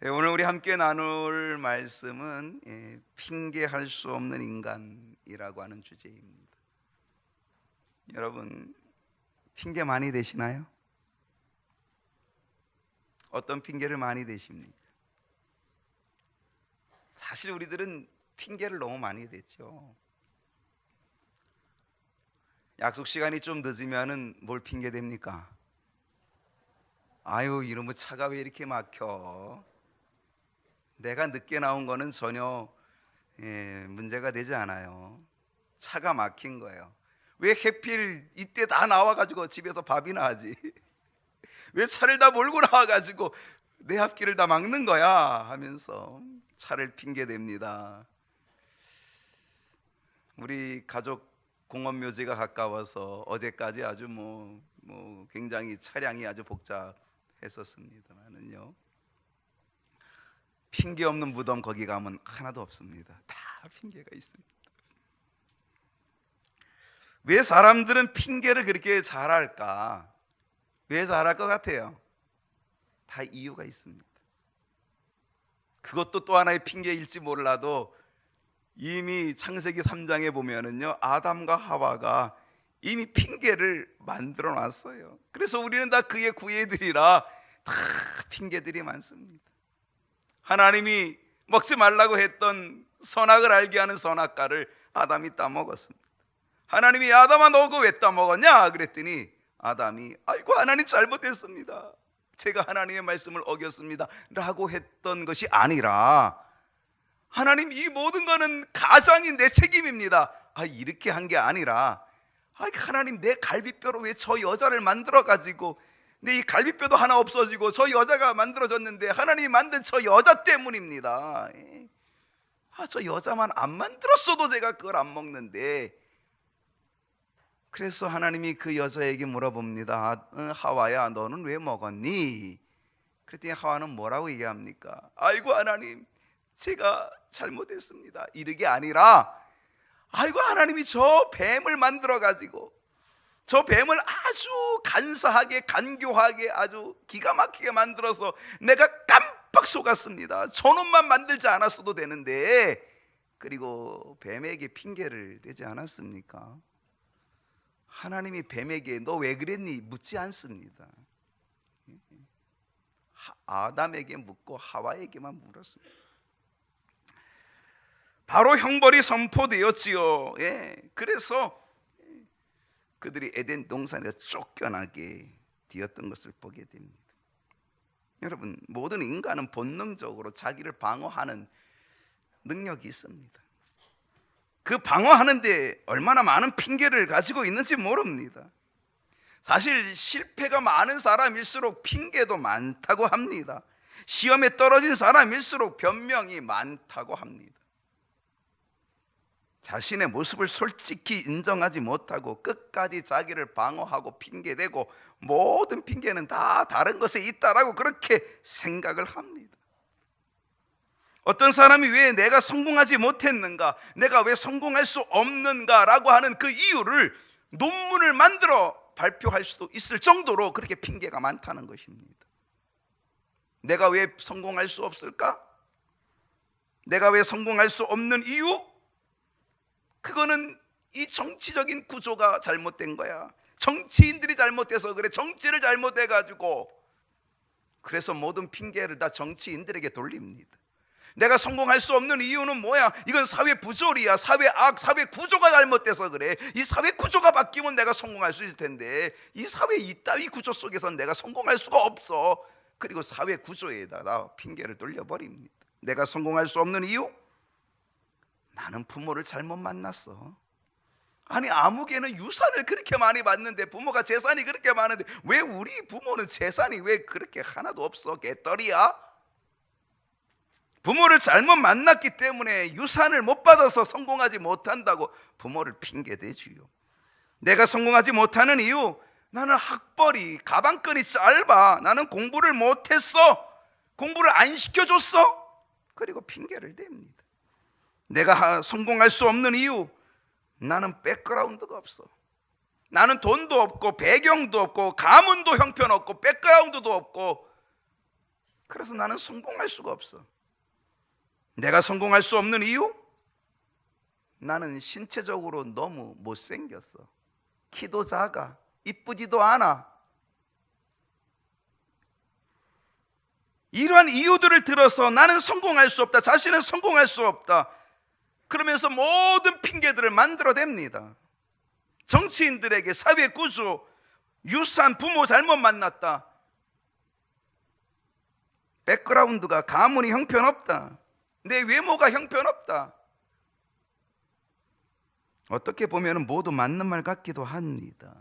오늘 우리 함께 나눌 말씀은 핑계할 수 없는 인간이라고 하는 주제입니다. 여러분, 핑계 많이 대시나요? 어떤 핑계를 많이 대십니까? 사실 우리들은 핑계를 너무 많이 대죠. 약속 시간이 좀 늦으면은 뭘 핑계 댑니까? 아유, 이놈의 차가 왜 이렇게 막혀? 내가 늦게 나온 거는 전혀 문제가 되지 않아요. 차가 막힌 거예요. 왜 하필 이때 다 나와가지고 집에서 밥이나 하지? 왜 차를 다 몰고 나와가지고 내 앞길을 다 막는 거야? 하면서 차를 핑계댑니다. 우리 가족 공원묘지가 가까워서 어제까지 아주 굉장히 차량이 아주 복잡했었습니다만은요, 핑계 없는 무덤 거기 가면 하나도 없습니다. 다 핑계가 있습니다. 왜 사람들은 핑계를 그렇게 잘할까? 왜 잘할 것 같아요? 다 이유가 있습니다. 그것도 또 하나의 핑계일지 몰라도 이미 창세기 3장에 보면은요, 아담과 하와가 이미 핑계를 만들어 놨어요. 그래서 우리는 다 그의 구애들이라 다 핑계들이 많습니다. 하나님이 먹지 말라고 했던 선악을 알게 하는 선악과를 아담이 따먹었습니다. 하나님이 아담아 너 그거 왜 따먹었냐? 그랬더니 아담이 아이고 하나님 잘못했습니다, 제가 하나님의 말씀을 어겼습니다 라고 했던 것이 아니라, 하나님 이 모든 거는 가장이 내 책임입니다, 이렇게 한 게 아니라, 하나님 내 갈비뼈로 왜 저 여자를 만들어가지고 내 이 갈비뼈도 하나 없어지고 저 여자가 만들어졌는데 하나님이 만든 저 여자 때문입니다. 저 여자만 안 만들었어도 제가 그걸 안 먹는데. 그래서 하나님이 그 여자에게 물어봅니다. 하와야 너는 왜 먹었니? 그랬더니 하와는 뭐라고 얘기합니까? 아이고 하나님 제가 잘못했습니다, 이게 아니라, 아이고 하나님이 저 뱀을 만들어 가지고 저 뱀을 아주 간사하게 간교하게 아주 기가 막히게 만들어서 내가 깜빡 속았습니다, 저놈만 만들지 않았어도 되는데. 그리고 뱀에게 핑계를 대지 않았습니까? 하나님이 뱀에게 너 왜 그랬니? 묻지 않습니다. 아담에게 묻고 하와에게만 물었습니다. 바로 형벌이 선포되었지요. 그래서 그들이 에덴 동산에서 쫓겨나게 되었던 것을 보게 됩니다. 여러분, 모든 인간은 본능적으로 자기를 방어하는 능력이 있습니다. 그 방어하는데 얼마나 많은 핑계를 가지고 있는지 모릅니다. 사실 실패가 많은 사람일수록 핑계도 많다고 합니다. 시험에 떨어진 사람일수록 변명이 많다고 합니다. 자신의 모습을 솔직히 인정하지 못하고 끝까지 자기를 방어하고 핑계대고 모든 핑계는 다 다른 것에 있다라고 그렇게 생각을 합니다. 어떤 사람이 왜 내가 성공하지 못했는가, 내가 왜 성공할 수 없는가 라고 하는 그 이유를 논문을 만들어 발표할 수도 있을 정도로 그렇게 핑계가 많다는 것입니다. 내가 왜 성공할 수 없을까? 내가 왜 성공할 수 없는 이유? 그거는 이 정치적인 구조가 잘못된 거야, 정치인들이 잘못해서 그래, 정치를 잘못해가지고. 그래서 모든 핑계를 다 정치인들에게 돌립니다. 내가 성공할 수 없는 이유는 뭐야? 이건 사회 부조리야, 사회 악, 사회 구조가 잘못돼서 그래. 이 사회 구조가 바뀌면 내가 성공할 수 있을 텐데 이 사회 이따위 구조 속에서는 내가 성공할 수가 없어. 그리고 사회 구조에다가 핑계를 돌려버립니다. 내가 성공할 수 없는 이유? 나는 부모를 잘못 만났어. 아니 아무개는 유산을 그렇게 많이 받는데, 부모가 재산이 그렇게 많은데 왜 우리 부모는 재산이 왜 그렇게 하나도 없어? 개떨이야? 부모를 잘못 만났기 때문에 유산을 못 받아서 성공하지 못한다고 부모를 핑계대지요. 내가 성공하지 못하는 이유, 나는 학벌이, 가방끈이 짧아, 나는 공부를 못했어, 공부를 안 시켜줬어. 그리고 핑계를 댑니다. 내가 성공할 수 없는 이유, 나는 백그라운드가 없어, 나는 돈도 없고 배경도 없고 가문도 형편없고 백그라운드도 없고 그래서 나는 성공할 수가 없어. 내가 성공할 수 없는 이유? 나는 신체적으로 너무 못생겼어. 키도 작아. 이쁘지도 않아. 이러한 이유들을 들어서 나는 성공할 수 없다. 자신은 성공할 수 없다. 그러면서 모든 핑계들을 만들어냅니다. 정치인들에게 사회 구조, 유산, 부모 잘못 만났다. 백그라운드가, 가문이 형편없다. 내 외모가 형편없다. 어떻게 보면 모두 맞는 말 같기도 합니다.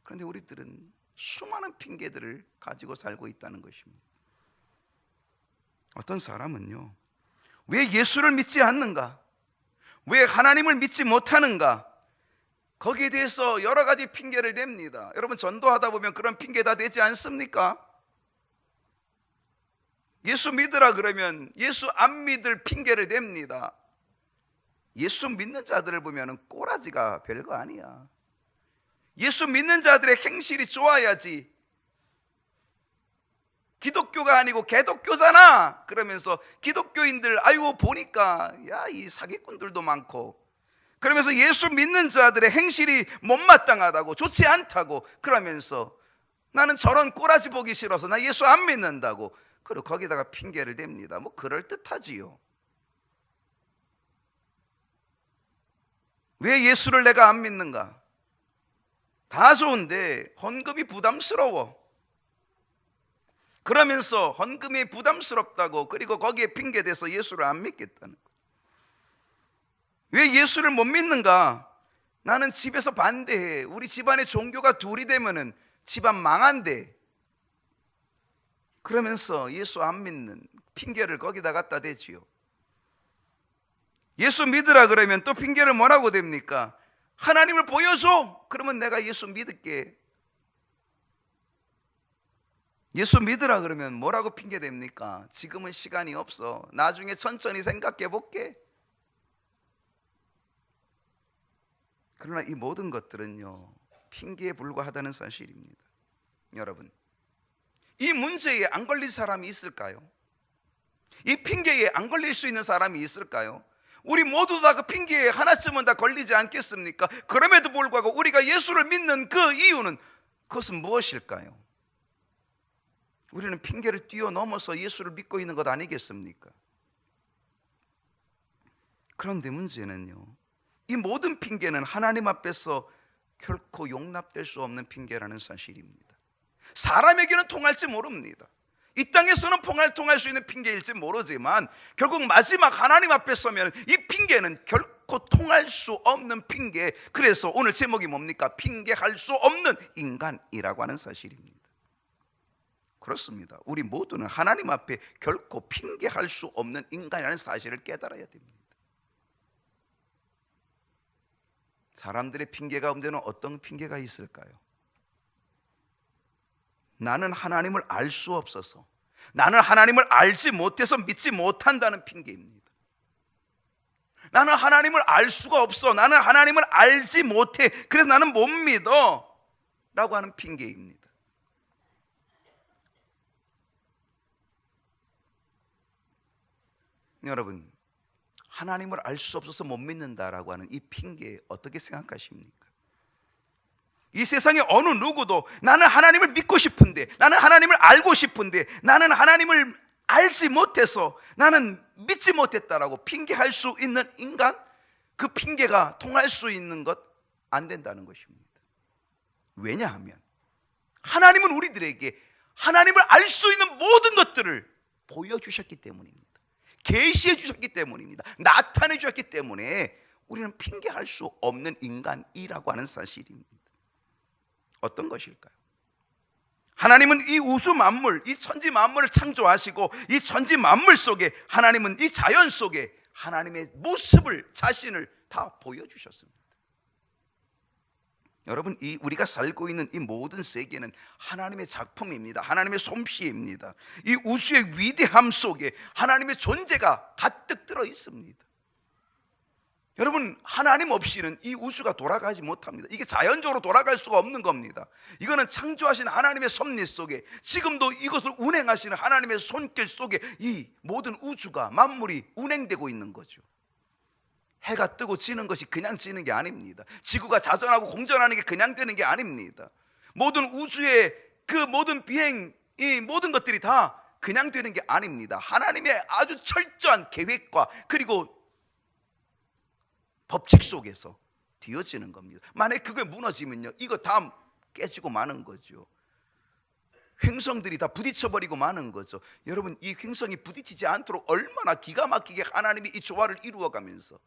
그런데 우리들은 수많은 핑계들을 가지고 살고 있다는 것입니다. 어떤 사람은요, 왜 예수를 믿지 않는가? 왜 하나님을 믿지 못하는가? 거기에 대해서 여러 가지 핑계를 냅니다. 여러분, 전도하다 보면 그런 핑계 다 되지 않습니까? 예수 믿으라 그러면 예수 안 믿을 핑계를 냅니다. 예수 믿는 자들을 보면 꼬라지가 별거 아니야. 예수 믿는 자들의 행실이 좋아야지. 기독교가 아니고 개독교잖아. 그러면서 기독교인들 아이고 보니까 야, 이 사기꾼들도 많고, 그러면서 예수 믿는 자들의 행실이 못마땅하다고, 좋지 않다고 그러면서 나는 저런 꼬라지 보기 싫어서 나 예수 안 믿는다고, 그리고 거기다가 핑계를 댑니다. 뭐 그럴듯하지요. 왜 예수를 내가 안 믿는가? 다 좋은데 헌금이 부담스러워. 그러면서 헌금이 부담스럽다고, 그리고 거기에 핑계대서 예수를 안 믿겠다는 거예요. 왜 예수를 못 믿는가? 나는 집에서 반대해. 우리 집안에 종교가 둘이 되면은 집안 망한대. 그러면서 예수 안 믿는 핑계를 거기다 갖다 대지요. 예수 믿으라 그러면 또 핑계를 뭐라고 댑니까? 하나님을 보여줘. 그러면 내가 예수 믿을게. 예수 믿으라 그러면 뭐라고 핑계 댑니까? 지금은 시간이 없어. 나중에 천천히 생각해 볼게. 그러나 이 모든 것들은요, 핑계에 불과하다는 사실입니다. 여러분, 이 문제에 안 걸릴 사람이 있을까요? 이 핑계에 안 걸릴 수 있는 사람이 있을까요? 우리 모두 다 그 핑계에 하나쯤은 다 걸리지 않겠습니까? 그럼에도 불구하고 우리가 예수를 믿는 그 이유는, 그것은 무엇일까요? 우리는 핑계를 뛰어넘어서 예수를 믿고 있는 것 아니겠습니까? 그런데 문제는요, 이 모든 핑계는 하나님 앞에서 결코 용납될 수 없는 핑계라는 사실입니다. 사람에게는 통할지 모릅니다. 이 땅에서는 통할 수 있는 핑계일지 모르지만 결국 마지막 하나님 앞에 서면 이 핑계는 결코 통할 수 없는 핑계. 그래서 오늘 제목이 뭡니까? 핑계할 수 없는 인간이라고 하는 사실입니다. 그렇습니다. 우리 모두는 하나님 앞에 결코 핑계할 수 없는 인간이라는 사실을 깨달아야 됩니다. 사람들의 핑계 가운데는 어떤 핑계가 있을까요? 나는 하나님을 알 수 없어서, 나는 하나님을 알지 못해서 믿지 못한다는 핑계입니다. 나는 하나님을 알 수가 없어, 나는 하나님을 알지 못해, 그래서 나는 못 믿어 라고 하는 핑계입니다. 여러분, 하나님을 알 수 없어서 못 믿는다라고 하는 이 핑계 어떻게 생각하십니까? 이 세상에 어느 누구도 나는 하나님을 믿고 싶은데, 나는 하나님을 알고 싶은데, 나는 하나님을 알지 못해서 나는 믿지 못했다라고 핑계할 수 있는 인간, 그 핑계가 통할 수 있는 것 안 된다는 것입니다. 왜냐하면 하나님은 우리들에게 하나님을 알 수 있는 모든 것들을 보여주셨기 때문입니다. 계시해 주셨기 때문입니다. 나타내 주셨기 때문에 우리는 핑계할 수 없는 인간이라고 하는 사실입니다. 어떤 것일까요? 하나님은 이 우주 만물, 이 천지 만물을 창조하시고 이 천지 만물 속에 하나님은 이 자연 속에 하나님의 모습을, 자신을 다 보여주셨습니다. 여러분, 이 우리가 살고 있는 이 모든 세계는 하나님의 작품입니다. 하나님의 솜씨입니다. 이 우주의 위대함 속에 하나님의 존재가 가득 들어 있습니다. 여러분, 하나님 없이는 이 우주가 돌아가지 못합니다. 이게 자연적으로 돌아갈 수가 없는 겁니다. 이거는 창조하신 하나님의 섭리 속에, 지금도 이것을 운행하시는 하나님의 손길 속에 이 모든 우주가, 만물이 운행되고 있는 거죠. 해가 뜨고 지는 것이 그냥 지는 게 아닙니다. 지구가 자전하고 공전하는 게 그냥 되는 게 아닙니다. 모든 우주의 그 모든 비행, 이 모든 것들이 다 그냥 되는 게 아닙니다. 하나님의 아주 철저한 계획과 그리고 법칙 속에서 되어지는 겁니다. 만약에 그게 무너지면요, 이거 다 깨지고 마는 거죠. 횡성들이 다 부딪혀버리고 마는 거죠. 여러분, 이 횡성이 부딪히지 않도록 얼마나 기가 막히게 하나님이 이 조화를 이루어가면서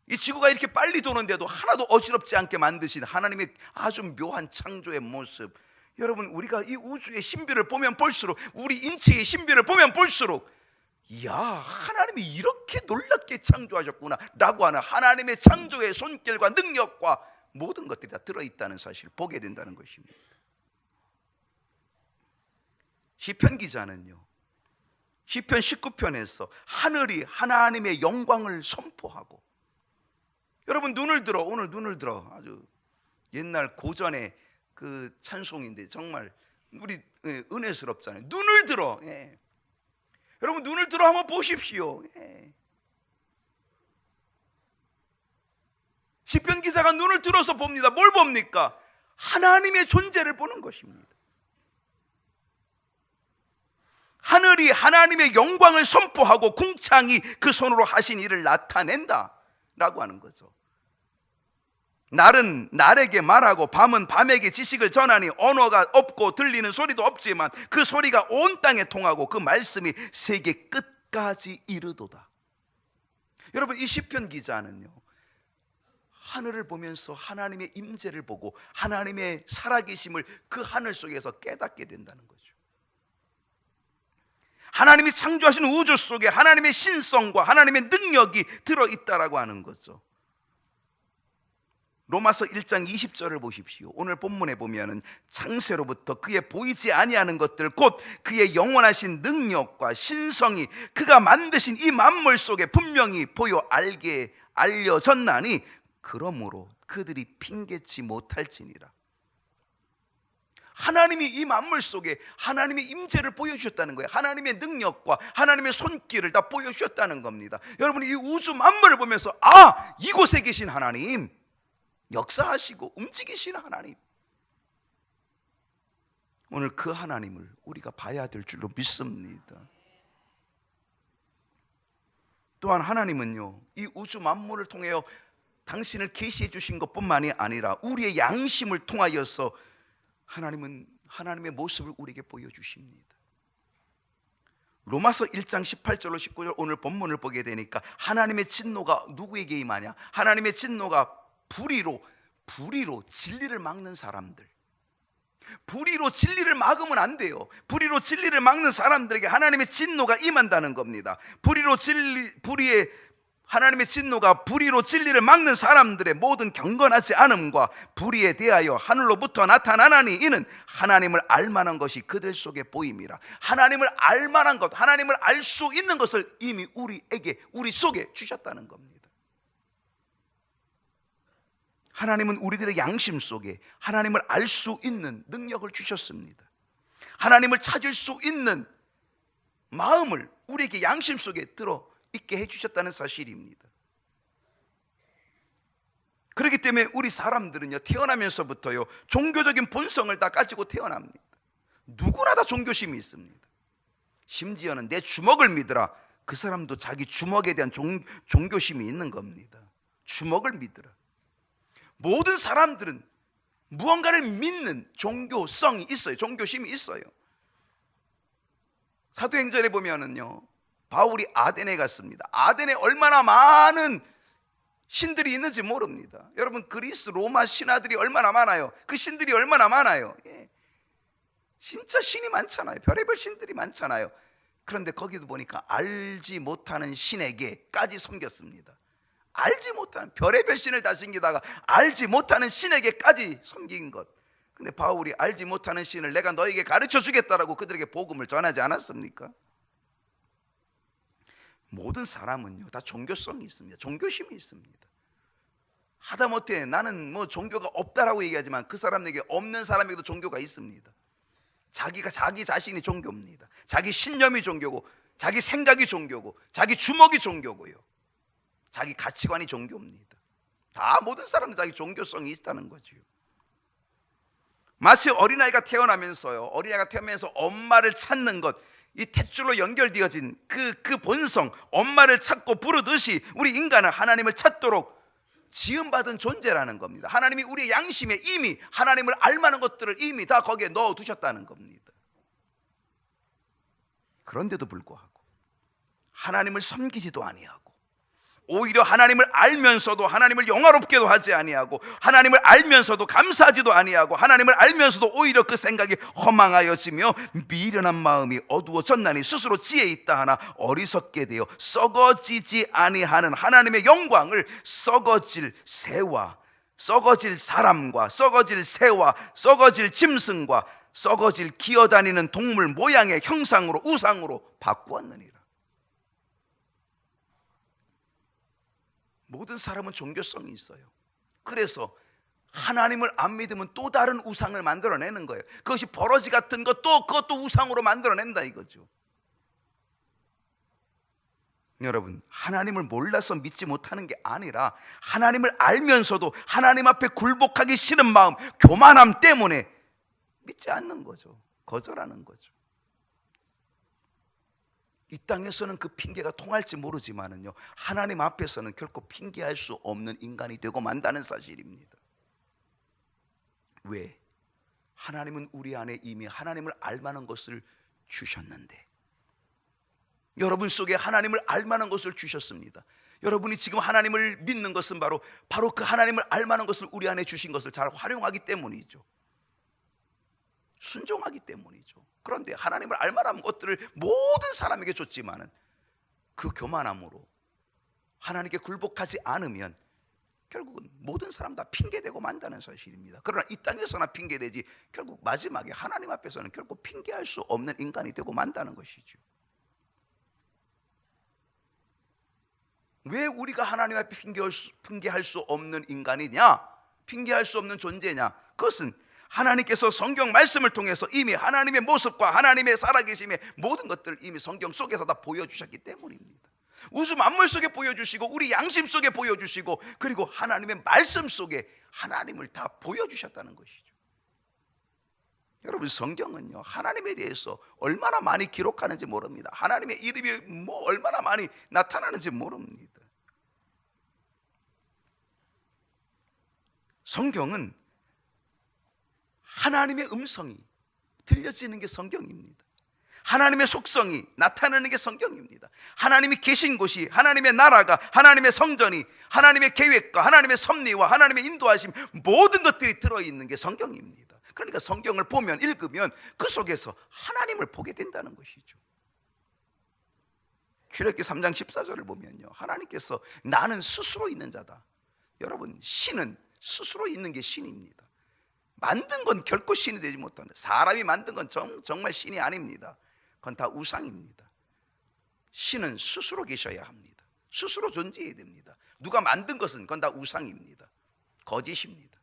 이 지구가 이렇게 빨리 도는데도 하나도 어지럽지 않게 만드신 하나님의 아주 묘한 창조의 모습. 여러분, 우리가 이 우주의 신비를 보면 볼수록, 우리 인체의 신비를 보면 볼수록, 이야, 하나님이 이렇게 놀랍게 창조하셨구나 라고 하는 하나님의 창조의 손길과 능력과 모든 것들이 다 들어있다는 사실을 보게 된다는 것입니다. 시편 기자는요, 시편 19편에서 하늘이 하나님의 영광을 선포하고, 여러분, 눈을 들어, 오늘 눈을 들어, 아주 옛날 고전의 그 찬송인데 정말 우리 은혜스럽잖아요. 눈을 들어. 예. 여러분, 눈을 들어 한번 보십시오. 예. 시편 기자가 눈을 들어서 봅니다. 뭘 봅니까? 하나님의 존재를 보는 것입니다. 하늘이 하나님의 영광을 선포하고 궁창이 그 손으로 하신 일을 나타낸다 라고 하는 거죠. 날은 날에게 말하고 밤은 밤에게 지식을 전하니 언어가 없고 들리는 소리도 없지만 그 소리가 온 땅에 통하고 그 말씀이 세계 끝까지 이르도다. 여러분, 이 시편 기자는요, 하늘을 보면서 하나님의 임재를 보고 하나님의 살아계심을 그 하늘 속에서 깨닫게 된다는 거죠. 하나님이 창조하신 우주 속에 하나님의 신성과 하나님의 능력이 들어있다라고 하는 거죠. 로마서 1장 20절을 보십시오. 오늘 본문에 보면은 창세로부터 그의 보이지 아니하는 것들 곧 그의 영원하신 능력과 신성이 그가 만드신 이 만물 속에 분명히 보여 알려졌나니 그러므로 그들이 핑계치 못할지니라. 하나님이 이 만물 속에 하나님의 임재를 보여주셨다는 거예요. 하나님의 능력과 하나님의 손길을 다 보여주셨다는 겁니다. 여러분이 이 우주 만물을 보면서, 아, 이곳에 계신 하나님, 역사하시고 움직이시는 하나님, 오늘 그 하나님을 우리가 봐야 될 줄로 믿습니다. 또한 하나님은요, 이 우주 만물을 통하여 당신을 계시해 주신 것뿐만이 아니라 우리의 양심을 통하여서 하나님은 하나님의 모습을 우리에게 보여주십니다. 로마서 1장 18절로 19절 오늘 본문을 보게 되니까 하나님의 진노가 누구에게 임하냐? 하나님의 진노가 불의로 진리를 막는 사람들, 불의로 진리를 막으면 안 돼요. 불의로 진리를 막는 사람들에게 하나님의 진노가 임한다는 겁니다. 하나님의 진노가 불의로 진리를 막는 사람들의 모든 경건하지 않음과 불의에 대하여 하늘로부터 나타나나니 이는 하나님을 알만한 것이 그들 속에 보임이라. 하나님을 알만한 것, 하나님을 알 수 있는 것을 이미 우리 속에 주셨다는 겁니다. 하나님은 우리들의 양심 속에 하나님을 알 수 있는 능력을 주셨습니다. 하나님을 찾을 수 있는 마음을 우리에게 양심 속에 들어 있게 해주셨다는 사실입니다. 그렇기 때문에 우리 사람들은요, 태어나면서부터요, 종교적인 본성을 다 가지고 태어납니다. 누구나 다 종교심이 있습니다. 심지어는 내 주먹을 믿으라, 그 사람도 자기 주먹에 대한 종교심이 있는 겁니다. 주먹을 믿으라. 모든 사람들은 무언가를 믿는 종교성이 있어요. 종교심이 있어요. 사도행전에 보면은요, 바울이 아덴에 갔습니다. 아덴에 얼마나 많은 신들이 있는지 모릅니다. 여러분, 그리스 로마 신화들이 얼마나 많아요. 그 신들이 얼마나 많아요. 예. 진짜 신이 많잖아요. 별의별 신들이 많잖아요. 그런데 거기도 보니까 알지 못하는 신에게까지 섬겼습니다. 알지 못하는, 별의별 신을 다 섬기다가 알지 못하는 신에게까지 섬긴 것. 근데 바울이 알지 못하는 신을 내가 너에게 가르쳐 주겠다라고 그들에게 복음을 전하지 않았습니까? 모든 사람은요 다 종교성이 있습니다. 종교심이 있습니다. 하다못해 나는 뭐 종교가 없다라고 얘기하지만 그 사람에게 없는 사람에게도 종교가 있습니다. 자기가 자기 자신이 종교입니다. 자기 신념이 종교고, 자기 생각이 종교고, 자기 주먹이 종교고요, 자기 가치관이 종교입니다. 다 모든 사람들 자기 종교성이 있다는 거죠. 마치 어린아이가 태어나면서요, 어린아이가 태어나면서 엄마를 찾는 것, 이 탯줄로 연결되어진 그 본성, 엄마를 찾고 부르듯이 우리 인간은 하나님을 찾도록 지음받은 존재라는 겁니다. 하나님이 우리의 양심에 이미 하나님을 알만한 것들을 이미 다 거기에 넣어두셨다는 겁니다. 그런데도 불구하고 하나님을 섬기지도 아니하고, 오히려 하나님을 알면서도 하나님을 영화롭게도 하지 아니하고, 하나님을 알면서도 감사하지도 아니하고, 하나님을 알면서도 오히려 그 생각이 허망하여지며 미련한 마음이 어두워졌나니 스스로 지혜 있다 하나 어리석게 되어 썩어지지 아니하는 하나님의 영광을 썩어질 새와, 썩어질 사람과, 썩어질 새와, 썩어질 짐승과, 썩어질 기어다니는 동물 모양의 형상으로, 우상으로 바꾸었느니라. 모든 사람은 종교성이 있어요. 그래서 하나님을 안 믿으면 또 다른 우상을 만들어내는 거예요. 그것이 버러지 같은 것도 그것도 우상으로 만들어낸다 이거죠. 여러분, 하나님을 몰라서 믿지 못하는 게 아니라 하나님을 알면서도 하나님 앞에 굴복하기 싫은 마음, 교만함 때문에 믿지 않는 거죠. 거절하는 거죠. 이 땅에서는 그 핑계가 통할지 모르지만은요, 하나님 앞에서는 결코 핑계할 수 없는 인간이 되고 만다는 사실입니다. 왜? 하나님은 우리 안에 이미 하나님을 알만한 것을 주셨는데, 여러분 속에 하나님을 알만한 것을 주셨습니다. 여러분이 지금 하나님을 믿는 것은 바로 그 하나님을 알만한 것을 우리 안에 주신 것을 잘 활용하기 때문이죠. 순종하기 때문이죠. 그런데 하나님을 알만한 것들을 모든 사람에게 줬지만은 그 교만함으로 하나님께 굴복하지 않으면 결국은 모든 사람 다 핑계대고 만다는 사실입니다. 그러나 이 땅에서나 핑계대지 결국 마지막에 하나님 앞에서는 결국 핑계할 수 없는 인간이 되고 만다는 것이죠. 왜 우리가 하나님 앞에 핑계할 수 없는 인간이냐, 핑계할 수 없는 존재냐? 그것은 하나님께서 성경 말씀을 통해서 이미 하나님의 모습과 하나님의 살아계심의 모든 것들을 이미 성경 속에서 다 보여주셨기 때문입니다. 우주 만물 속에 보여주시고, 우리 양심 속에 보여주시고, 그리고 하나님의 말씀 속에 하나님을 다 보여주셨다는 것이죠. 여러분, 성경은요, 하나님에 대해서 얼마나 많이 기록하는지 모릅니다. 하나님의 이름이 얼마나 많이 나타나는지 모릅니다. 성경은 하나님의 음성이 들려지는 게 성경입니다. 하나님의 속성이 나타나는 게 성경입니다. 하나님이 계신 곳이, 하나님의 나라가, 하나님의 성전이, 하나님의 계획과 하나님의 섭리와 하나님의 인도하심, 모든 것들이 들어있는 게 성경입니다. 그러니까 성경을 보면, 읽으면 그 속에서 하나님을 보게 된다는 것이죠. 출애굽기 3장 14절을 보면요, 하나님께서 나는 스스로 있는 자다. 여러분, 신은 스스로 있는 게 신입니다. 만든 건 결코 신이 되지 못한다. 사람이 만든 건 정말 신이 아닙니다. 그건 다 우상입니다. 신은 스스로 계셔야 합니다. 스스로 존재해야 됩니다. 누가 만든 것은 그건 다 우상입니다. 거짓입니다.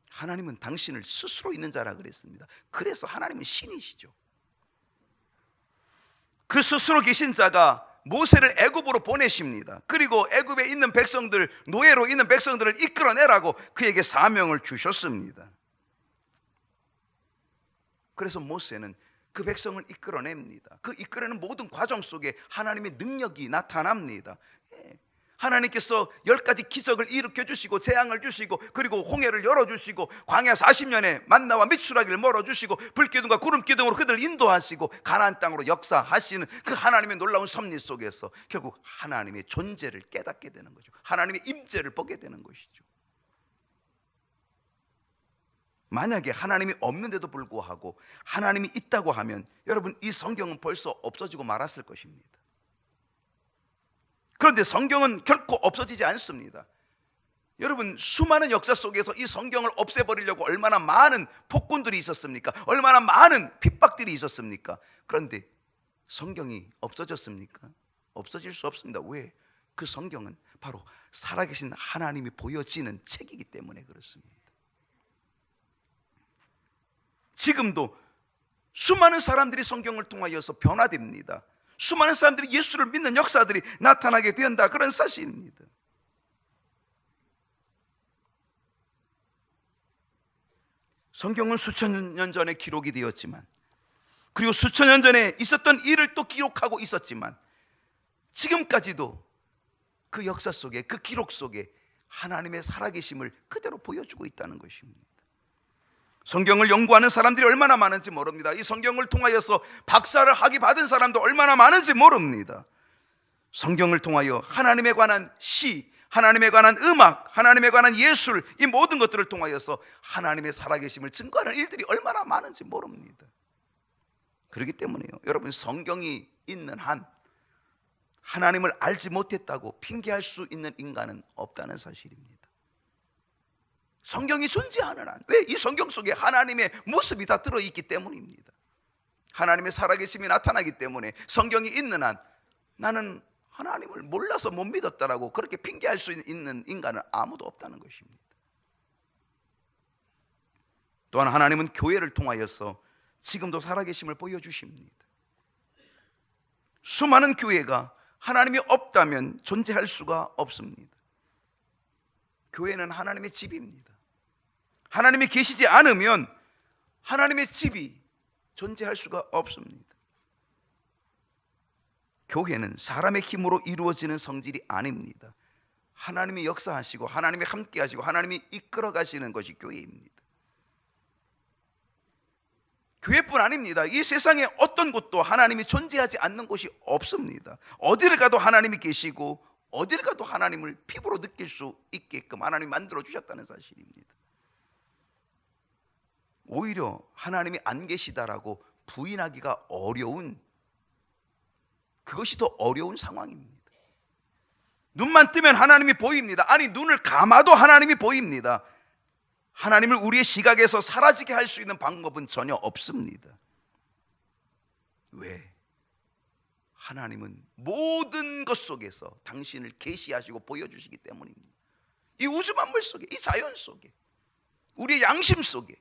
하나님은 당신을 스스로 있는 자라 그랬습니다. 그래서 하나님은 신이시죠. 그 스스로 계신 자가 모세를 애굽으로 보내십니다. 그리고 애굽에 있는 백성들, 노예로 있는 백성들을 이끌어내라고 그에게 사명을 주셨습니다. 그래서 모세는 그 백성을 이끌어냅니다. 그 이끌어내는 모든 과정 속에 하나님의 능력이 나타납니다. 하나님께서 10가지 기적을 일으켜 주시고, 재앙을 주시고, 그리고 홍해를 열어주시고, 광야 40년에 만나와 미추라기를 멀어주시고, 불기둥과 구름기둥으로 그들을 인도하시고, 가나안 땅으로 역사하시는 그 하나님의 놀라운 섭리 속에서 결국 하나님의 존재를 깨닫게 되는 거죠. 하나님의 임재를 보게 되는 것이죠. 만약에 하나님이 없는데도 불구하고 하나님이 있다고 하면 여러분, 이 성경은 벌써 없어지고 말았을 것입니다. 그런데 성경은 결코 없어지지 않습니다. 여러분, 수많은 역사 속에서 이 성경을 없애버리려고 얼마나 많은 폭군들이 있었습니까? 얼마나 많은 핍박들이 있었습니까? 그런데 성경이 없어졌습니까? 없어질 수 없습니다. 왜? 그 성경은 바로 살아계신 하나님이 보여지는 책이기 때문에 그렇습니다. 지금도 수많은 사람들이 성경을 통하여서 변화됩니다. 수많은 사람들이 예수를 믿는 역사들이 나타나게 된다, 그런 사실입니다. 성경은 수천 년 전에 기록이 되었지만, 그리고 수천 년 전에 있었던 일을 또 기록하고 있었지만, 지금까지도 그 역사 속에, 그 기록 속에 하나님의 살아계심을 그대로 보여주고 있다는 것입니다. 성경을 연구하는 사람들이 얼마나 많은지 모릅니다. 이 성경을 통하여서 박사를 학위 받은 사람도 얼마나 많은지 모릅니다. 성경을 통하여 하나님에 관한 시, 하나님에 관한 음악, 하나님에 관한 예술, 이 모든 것들을 통하여서 하나님의 살아계심을 증거하는 일들이 얼마나 많은지 모릅니다. 그렇기 때문에요, 여러분, 성경이 있는 한 하나님을 알지 못했다고 핑계할 수 있는 인간은 없다는 사실입니다. 성경이 존재하는 한, 왜? 이 성경 속에 하나님의 모습이 다 들어있기 때문입니다. 하나님의 살아계심이 나타나기 때문에 성경이 있는 한 나는 하나님을 몰라서 못 믿었다라고 그렇게 핑계할 수 있는 인간은 아무도 없다는 것입니다. 또한 하나님은 교회를 통하여서 지금도 살아계심을 보여주십니다. 수많은 교회가 하나님이 없다면 존재할 수가 없습니다. 교회는 하나님의 집입니다. 하나님이 계시지 않으면 하나님의 집이 존재할 수가 없습니다. 교회는 사람의 힘으로 이루어지는 성질이 아닙니다. 하나님이 역사하시고 하나님이 함께 하시고 하나님이 이끌어 가시는 것이 교회입니다. 교회뿐 아닙니다. 이 세상에 어떤 곳도 하나님이 존재하지 않는 곳이 없습니다. 어디를 가도 하나님이 계시고 어디를 가도 하나님을 피부로 느낄 수 있게끔 하나님이 만들어 주셨다는 사실입니다. 오히려 하나님이 안 계시다라고 부인하기가 어려운, 그것이 더 어려운 상황입니다. 눈만 뜨면 하나님이 보입니다. 아니, 눈을 감아도 하나님이 보입니다. 하나님을 우리의 시각에서 사라지게 할 수 있는 방법은 전혀 없습니다. 왜? 하나님은 모든 것 속에서 당신을 계시하시고 보여주시기 때문입니다. 이 우주 만물 속에, 이 자연 속에, 우리의 양심 속에,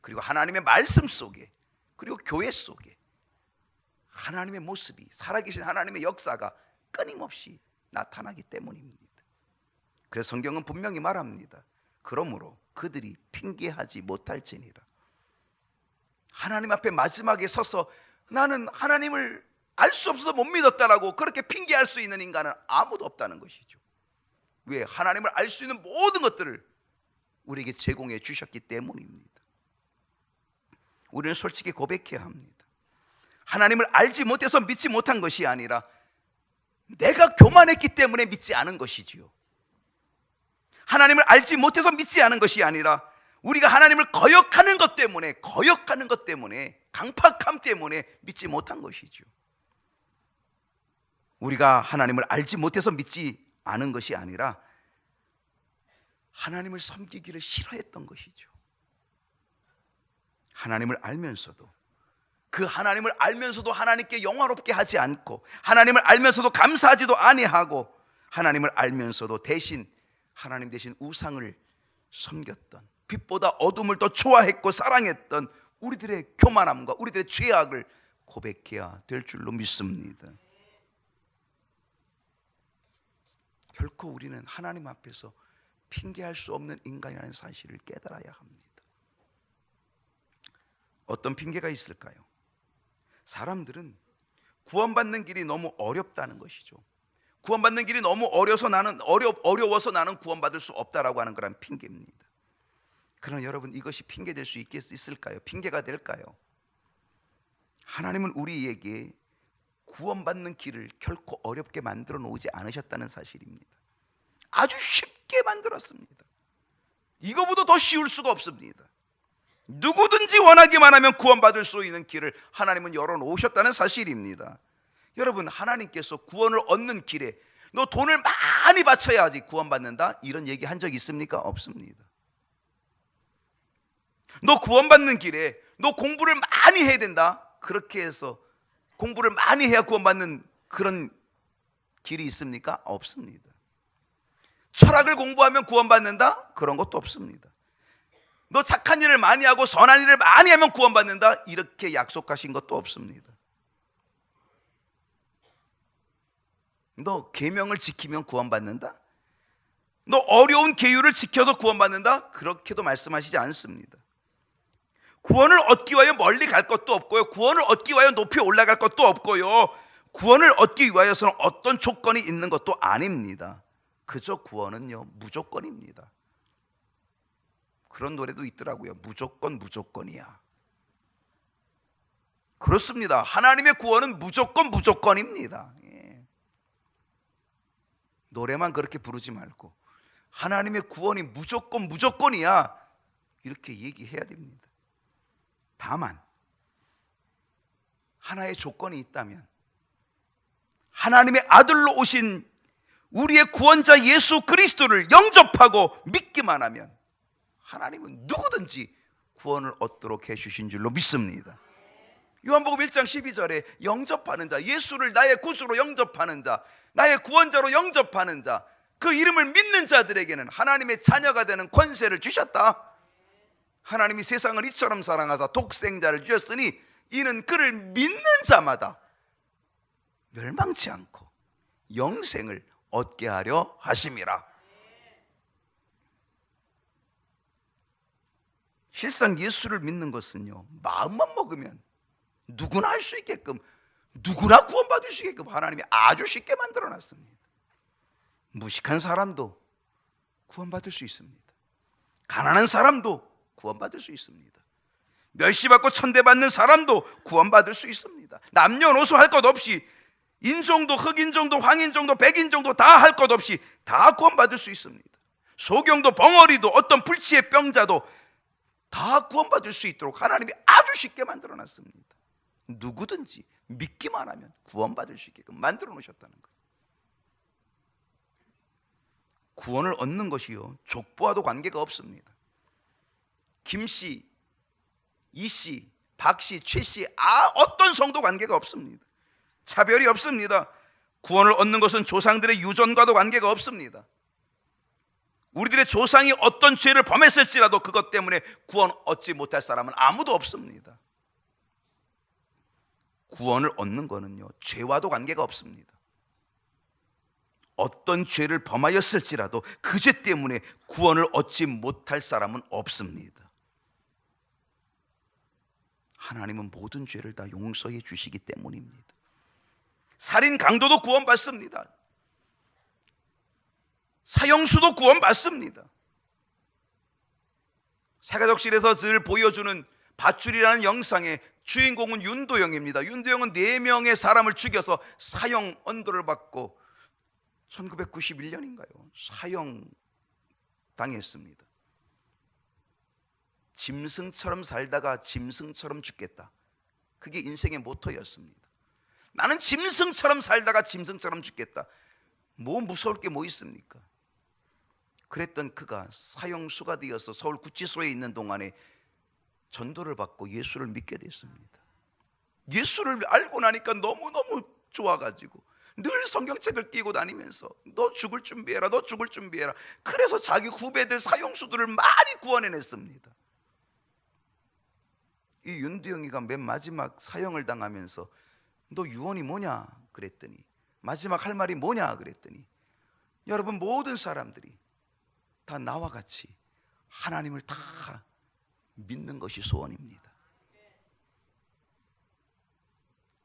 그리고 하나님의 말씀 속에, 그리고 교회 속에 하나님의 모습이, 살아계신 하나님의 역사가 끊임없이 나타나기 때문입니다. 그래서 성경은 분명히 말합니다. 그러므로 그들이 핑계하지 못할지니라. 하나님 앞에 마지막에 서서 나는 하나님을 알 수 없어서 못 믿었다라고 그렇게 핑계할 수 있는 인간은 아무도 없다는 것이죠. 왜? 하나님을 알 수 있는 모든 것들을 우리에게 제공해 주셨기 때문입니다. 우리는 솔직히 고백해야 합니다. 하나님을 알지 못해서 믿지 못한 것이 아니라 내가 교만했기 때문에 믿지 않은 것이지요. 하나님을 알지 못해서 믿지 않은 것이 아니라 우리가 하나님을 거역하는 것 때문에, 강팍함 때문에 믿지 못한 것이죠. 우리가 하나님을 알지 못해서 믿지 않은 것이 아니라 하나님을 섬기기를 싫어했던 것이죠. 하나님을 알면서도, 그 하나님을 알면서도 하나님께 영화롭게 하지 않고, 하나님을 알면서도 감사하지도 아니하고, 하나님을 알면서도 대신 하나님 대신 우상을 섬겼던, 빛보다 어둠을 더 좋아했고 사랑했던 우리들의 교만함과 우리들의 죄악을 고백해야 될 줄로 믿습니다. 결코 우리는 하나님 앞에서 핑계할 수 없는 인간이라는 사실을 깨달아야 합니다. 어떤 핑계가 있을까요? 사람들은 구원받는 길이 너무 어렵다는 것이죠. 구원받는 길이 너무 어려워서 나는 구원받을 수 없다라고 하는 거란 핑계입니다. 그러나 여러분, 이것이 핑계 될 수 있을까요? 핑계가 될까요? 하나님은 우리에게 구원받는 길을 결코 어렵게 만들어 놓지 않으셨다는 사실입니다. 아주 쉽게 만들었습니다. 이거보다 더 쉬울 수가 없습니다. 누구든지 원하기만 하면 구원받을 수 있는 길을 하나님은 열어놓으셨다는 사실입니다. 여러분, 하나님께서 구원을 얻는 길에 너 돈을 많이 바쳐야지 구원받는다, 이런 얘기 한 적 있습니까? 없습니다. 너 구원받는 길에 너 공부를 많이 해야 된다, 그렇게 해서 공부를 많이 해야 구원받는 그런 길이 있습니까? 없습니다. 철학을 공부하면 구원받는다? 그런 것도 없습니다. 너 착한 일을 많이 하고 선한 일을 많이 하면 구원받는다? 이렇게 약속하신 것도 없습니다. 너 계명을 지키면 구원받는다? 너 어려운 계율을 지켜서 구원받는다? 그렇게도 말씀하시지 않습니다. 구원을 얻기 위하여 멀리 갈 것도 없고요, 구원을 얻기 위하여 높이 올라갈 것도 없고요, 구원을 얻기 위하여서는 어떤 조건이 있는 것도 아닙니다. 그저 구원은요, 무조건입니다. 그런 노래도 있더라고요. 무조건 무조건이야. 그렇습니다. 하나님의 구원은 무조건 무조건입니다. 노래만 그렇게 부르지 말고 하나님의 구원이 무조건 무조건이야, 이렇게 얘기해야 됩니다. 다만 하나의 조건이 있다면, 하나님의 아들로 오신 우리의 구원자 예수 그리스도를 영접하고 믿기만 하면 하나님은 누구든지 구원을 얻도록 해주신 줄로 믿습니다. 요한복음 1장 12절에 영접하는 자, 예수를 나의 구주로 영접하는 자, 나의 구원자로 영접하는 자, 그 이름을 믿는 자들에게는 하나님의 자녀가 되는 권세를 주셨다. 하나님이 세상을 이처럼 사랑하사 독생자를 주셨으니 이는 그를 믿는 자마다 멸망치 않고 영생을 얻게 하려 하심이라. 실상 예수를 믿는 것은요, 마음만 먹으면 누구나 할 수 있게끔, 누구나 구원받을 수 있게끔 하나님이 아주 쉽게 만들어놨습니다. 무식한 사람도 구원받을 수 있습니다. 가난한 사람도 구원받을 수 있습니다. 멸시받고 천대받는 사람도 구원받을 수 있습니다. 남녀노소 할 것 없이, 인종도 흑인종도 황인종도 백인종도 다 할 것 없이 다 구원받을 수 있습니다. 소경도 벙어리도 어떤 불치의 병자도 다 구원받을 수 있도록 하나님이 아주 쉽게 만들어놨습니다. 누구든지 믿기만 하면 구원받을 수 있게끔 만들어 놓으셨다는 거예요. 구원을 얻는 것이요, 족보와도 관계가 없습니다. 김씨, 이씨, 박씨, 최씨, 어떤 성도 관계가 없습니다. 차별이 없습니다. 구원을 얻는 것은 조상들의 유전과도 관계가 없습니다. 우리들의 조상이 어떤 죄를 범했을지라도 그것 때문에 구원 얻지 못할 사람은 아무도 없습니다. 구원을 얻는 것은요, 죄와도 관계가 없습니다. 어떤 죄를 범하였을지라도 그 죄 때문에 구원을 얻지 못할 사람은 없습니다. 하나님은 모든 죄를 다 용서해 주시기 때문입니다. 살인 강도도 구원받습니다. 사형수도 구원받습니다. 사가족실에서 늘 보여주는 밧줄이라는 영상의 주인공은 윤도영입니다. 윤도영은 4명의 사람을 죽여서 사형 언도를 받고 1991년인가요? 사형 당했습니다. 짐승처럼 살다가 짐승처럼 죽겠다. 그게 인생의 모토였습니다. 나는 짐승처럼 살다가 짐승처럼 죽겠다. 뭐 무서울 게 뭐 있습니까? 그랬던 그가 사형수가 되어서 서울 구치소에 있는 동안에 전도를 받고 예수를 믿게 됐습니다. 예수를 알고 나니까 너무너무 좋아가지고 늘 성경책을 끼고 다니면서 너 죽을 준비해라, 너 죽을 준비해라. 그래서 자기 후배들 사형수들을 많이 구원해냈습니다. 이 윤두영이가 맨 마지막 사형을 당하면서 너 유언이 뭐냐 그랬더니, 마지막 할 말이 뭐냐 그랬더니, 여러분 모든 사람들이 다 나와 같이 하나님을 다 믿는 것이 소원입니다.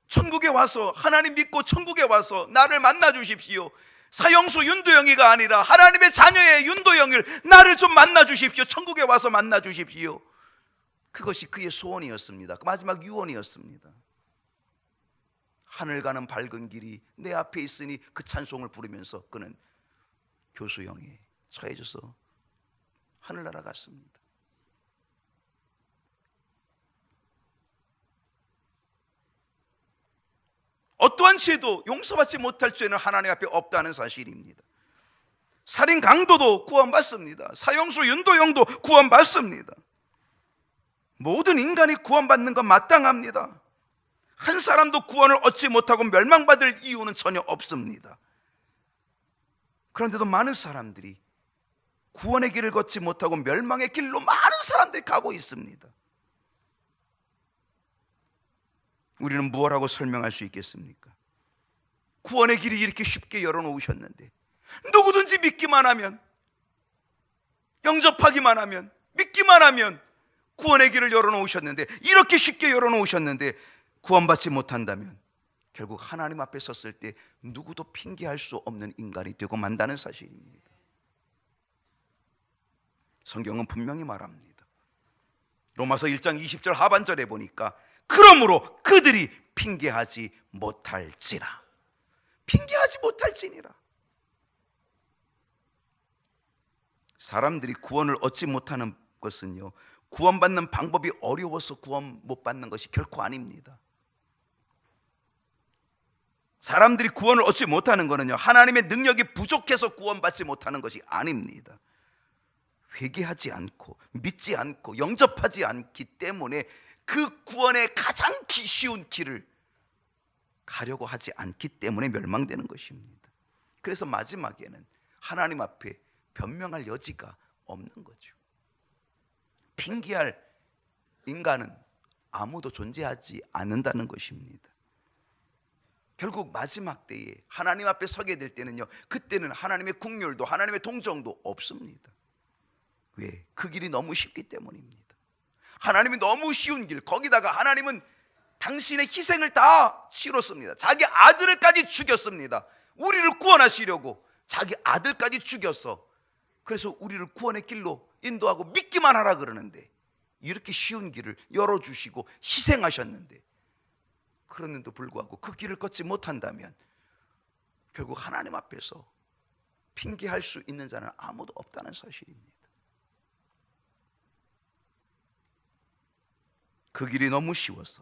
천국에 와서 하나님 믿고 천국에 와서 나를 만나 주십시오. 사형수 윤도영이가 아니라 하나님의 자녀의 윤도영을 나를 좀 만나 주십시오. 천국에 와서 만나 주십시오. 그것이 그의 소원이었습니다. 그 마지막 유언이었습니다. 하늘 가는 밝은 길이 내 앞에 있으니 그 찬송을 부르면서 그는 교수형에 처해져서 하늘나라 갔습니다. 어떠한 죄도 용서받지 못할 죄는 하나님 앞에 없다는 사실입니다. 살인 강도도 구원받습니다. 사형수 윤도영도 구원받습니다. 모든 인간이 구원받는 건 마땅합니다. 한 사람도 구원을 얻지 못하고 멸망받을 이유는 전혀 없습니다. 그런데도 많은 사람들이 구원의 길을 걷지 못하고 멸망의 길로 많은 사람들이 가고 있습니다. 우리는 무엇라고 설명할 수 있겠습니까? 구원의 길이 이렇게 쉽게 열어놓으셨는데, 누구든지 믿기만 하면, 영접하기만 하면, 믿기만 하면 구원의 길을 열어놓으셨는데, 이렇게 쉽게 열어놓으셨는데 구원받지 못한다면 결국 하나님 앞에 섰을 때 누구도 핑계할 수 없는 인간이 되고 만다는 사실입니다. 성경은 분명히 말합니다. 로마서 1장 20절 하반절에 보니까 그러므로 그들이 핑계하지 못할지라. 핑계하지 못할지니라. 사람들이 구원을 얻지 못하는 것은요, 구원받는 방법이 어려워서 구원 못 받는 것이 결코 아닙니다. 사람들이 구원을 얻지 못하는 것은요, 하나님의 능력이 부족해서 구원받지 못하는 것이 아닙니다. 회개하지 않고 믿지 않고 영접하지 않기 때문에 그 구원의 가장 쉬운 길을 가려고 하지 않기 때문에 멸망되는 것입니다. 그래서 마지막에는 하나님 앞에 변명할 여지가 없는 거죠. 핑계할 인간은 아무도 존재하지 않는다는 것입니다. 결국 마지막 때에 하나님 앞에 서게 될 때는요, 그때는 하나님의 긍휼도 하나님의 동정도 없습니다. 왜? 그 길이 너무 쉽기 때문입니다. 하나님이 너무 쉬운 길, 거기다가 하나님은 당신의 희생을 다 치렀습니다. 자기 아들을까지 죽였습니다. 우리를 구원하시려고 자기 아들까지 죽였어. 그래서 우리를 구원의 길로 인도하고 믿기만 하라 그러는데, 이렇게 쉬운 길을 열어주시고 희생하셨는데, 그런데도 불구하고 그 길을 걷지 못한다면 결국 하나님 앞에서 핑계할 수 있는 자는 아무도 없다는 사실입니다. 그 길이 너무 쉬워서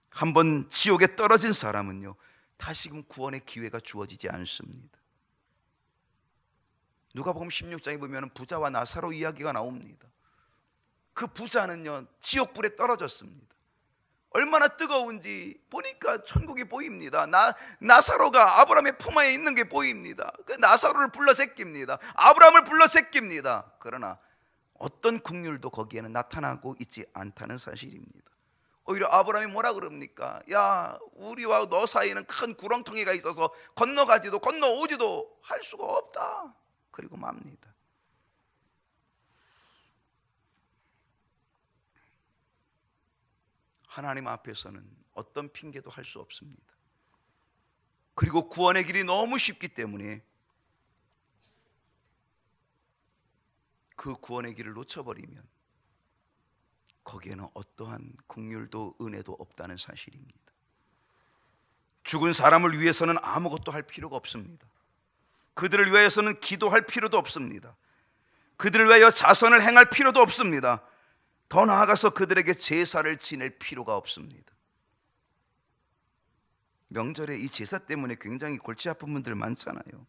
한번 지옥에 떨어진 사람은요, 다시금 구원의 기회가 주어지지 않습니다. 누가복음 16장에 보면 부자와 나사로 이야기가 나옵니다. 그 부자는요, 지옥불에 떨어졌습니다. 얼마나 뜨거운지 보니까 천국이 보입니다. 나사로가 아브라함의 품 안에 있는 게 보입니다. 그 나사로를 불러 제낍니다. 아브라함을 불러 제낍니다. 그러나 어떤 긍휼도 거기에는 나타나고 있지 않다는 사실입니다. 오히려 아브라함이 뭐라 그럽니까? 야, 우리와 너 사이에는 큰 구렁텅이가 있어서 건너가지도 건너오지도 할 수가 없다. 그리고 맙니다. 하나님 앞에서는 어떤 핑계도 할 수 없습니다. 그리고 구원의 길이 너무 쉽기 때문에 그 구원의 길을 놓쳐버리면 거기에는 어떠한 긍휼도 은혜도 없다는 사실입니다. 죽은 사람을 위해서는 아무것도 할 필요가 없습니다. 그들을 위해서는 기도할 필요도 없습니다. 그들을 위하여 자선을 행할 필요도 없습니다. 더 나아가서 그들에게 제사를 지낼 필요가 없습니다. 명절에 이 제사 때문에 굉장히 골치 아픈 분들 많잖아요.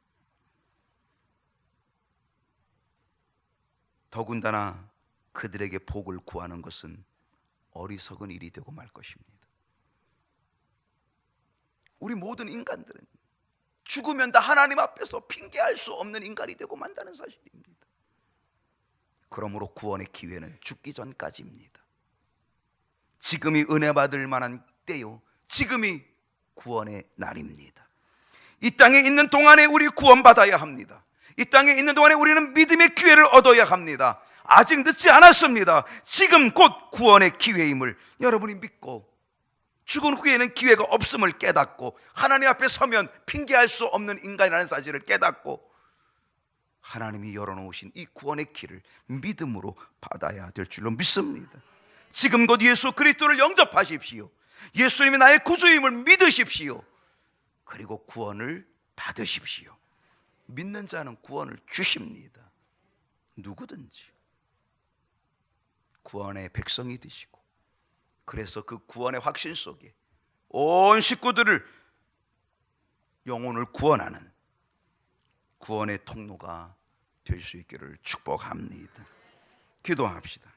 더군다나 그들에게 복을 구하는 것은 어리석은 일이 되고 말 것입니다. 우리 모든 인간들은 죽으면 다 하나님 앞에서 핑계할 수 없는 인간이 되고 만다는 사실입니다. 그러므로 구원의 기회는 죽기 전까지입니다. 지금이 은혜 받을 만한 때요, 지금이 구원의 날입니다. 이 땅에 있는 동안에 우리 구원받아야 합니다. 이 땅에 있는 동안에 우리는 믿음의 기회를 얻어야 합니다. 아직 늦지 않았습니다. 지금 곧 구원의 기회임을 여러분이 믿고, 죽은 후에는 기회가 없음을 깨닫고, 하나님 앞에 서면 핑계할 수 없는 인간이라는 사실을 깨닫고, 하나님이 열어놓으신 이 구원의 길을 믿음으로 받아야 될 줄로 믿습니다. 지금 곧 예수 그리스도를 영접하십시오. 예수님이 나의 구주임을 믿으십시오. 그리고 구원을 받으십시오. 믿는 자는 구원을 주십니다. 누구든지 구원의 백성이 되시고, 그래서 그 구원의 확신 속에 온 식구들을, 영혼을 구원하는 구원의 통로가 될 수 있기를 축복합니다. 기도합시다.